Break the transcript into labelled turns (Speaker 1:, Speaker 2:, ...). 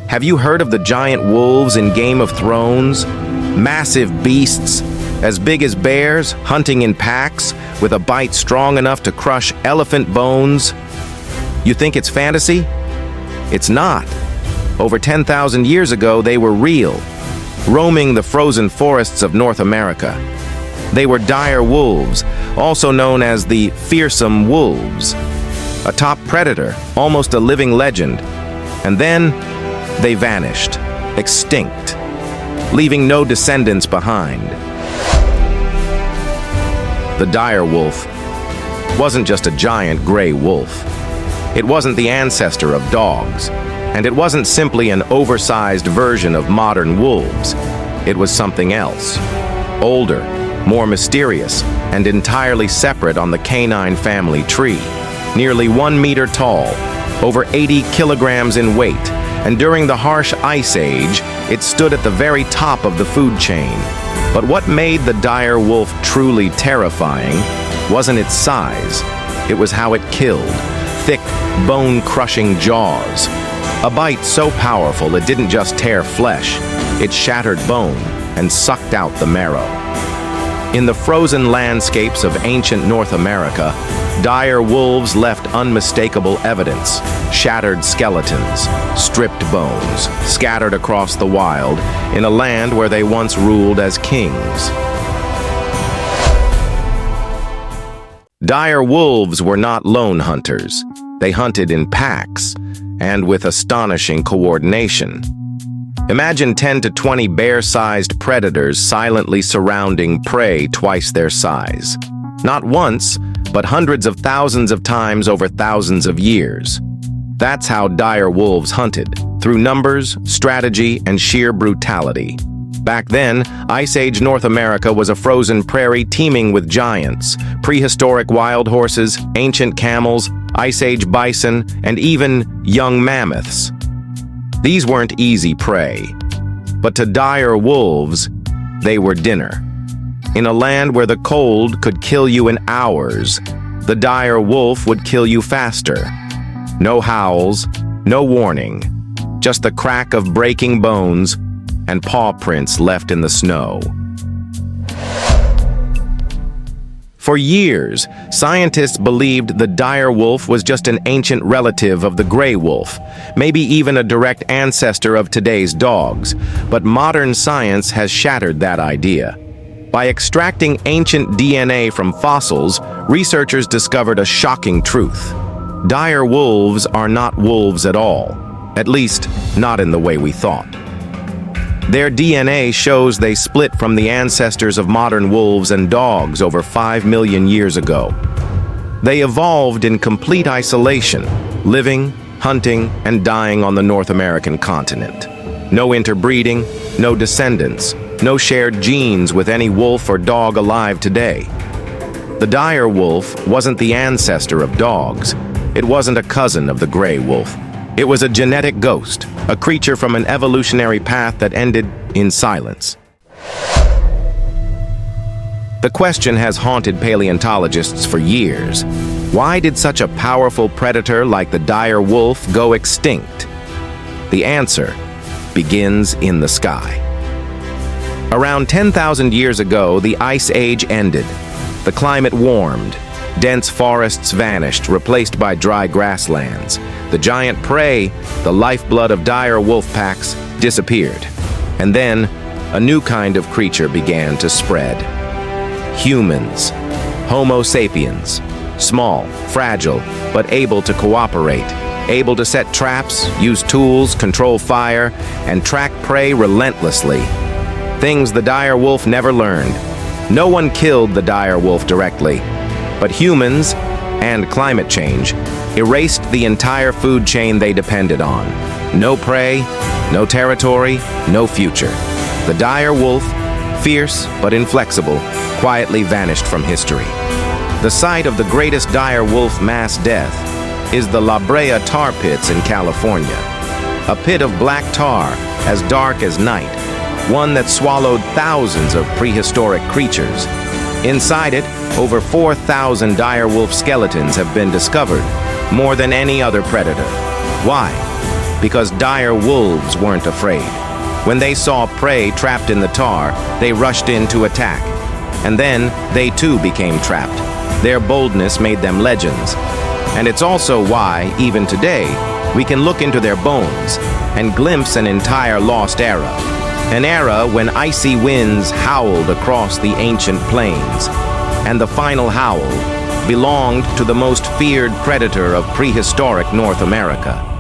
Speaker 1: Have you heard of the giant wolves in Game of Thrones? Massive beasts, as big as bears, hunting in packs, with a bite strong enough to crush elephant bones. You think it's fantasy? It's not. Over 10,000 years ago, they were real, roaming the frozen forests of North America. They were dire wolves, also known as the fearsome wolves. A top predator, almost a living legend. And then, they vanished, extinct, leaving no descendants behind. The dire wolf wasn't just a giant gray wolf. It wasn't the ancestor of dogs, and it wasn't simply an oversized version of modern wolves. It was something else. Older, more mysterious, and entirely separate on the canine family tree. Nearly 1 meter tall, over 80 kilograms in weight, and during the harsh Ice Age, it stood at the very top of the food chain. But what made the dire wolf truly terrifying wasn't its size. It was how it killed. Thick, bone-crushing jaws. A bite so powerful it didn't just tear flesh, it shattered bone and sucked out the marrow. In the frozen landscapes of ancient North America, dire wolves left unmistakable evidence: shattered skeletons, stripped bones, scattered across the wild in a land where they once ruled as kings. Dire wolves were not lone hunters. They hunted in packs, and with astonishing coordination. Imagine 10 to 20 bear-sized predators silently surrounding prey twice their size. Not once, but hundreds of thousands of times over thousands of years. That's how dire wolves hunted, through numbers, strategy, and sheer brutality. Back then, Ice Age North America was a frozen prairie teeming with giants, prehistoric wild horses, ancient camels, Ice Age bison, and even young mammoths. These weren't easy prey, but to dire wolves, they were dinner. In a land where the cold could kill you in hours, the dire wolf would kill you faster. No howls, no warning, just the crack of breaking bones and paw prints left in the snow. For years, scientists believed the dire wolf was just an ancient relative of the gray wolf, maybe even a direct ancestor of today's dogs, but modern science has shattered that idea. By extracting ancient DNA from fossils, researchers discovered a shocking truth. Dire wolves are not wolves at all, at least not in the way we thought. Their DNA shows they split from the ancestors of modern wolves and dogs over 5 million years ago. They evolved in complete isolation, living, hunting, and dying on the North American continent. No interbreeding, no descendants, no shared genes with any wolf or dog alive today. The dire wolf wasn't the ancestor of dogs. It wasn't a cousin of the gray wolf. It was a genetic ghost, a creature from an evolutionary path that ended in silence. The question has haunted paleontologists for years. Why did such a powerful predator like the dire wolf go extinct? The answer begins in the sky. Around 10,000 years ago, the Ice Age ended. The climate warmed. Dense forests vanished, replaced by dry grasslands. The giant prey, the lifeblood of dire wolf packs, disappeared. And then, a new kind of creature began to spread. Humans. Homo sapiens. Small, fragile, but able to cooperate. Able to set traps, use tools, control fire, and track prey relentlessly. Things the dire wolf never learned. No one killed the dire wolf directly. But humans, and climate change, erased the entire food chain they depended on. No prey, no territory, no future. The dire wolf, fierce but inflexible, quietly vanished from history. The site of the greatest dire wolf mass death is the Brea Tar Pits in California. A pit of black tar, as dark as night, one that swallowed thousands of prehistoric creatures. Inside it, over 4,000 dire wolf skeletons have been discovered, more than any other predator. Why? because dire wolves weren't afraid. When they saw prey trapped in the tar, they rushed in to attack. And then, they too became trapped. Their boldness made them legends. And it's also why, even today, we can look into their bones and glimpse an entire lost era. An era when icy winds howled across the ancient plains. And the final howl belonged to the most feared predator of prehistoric North America.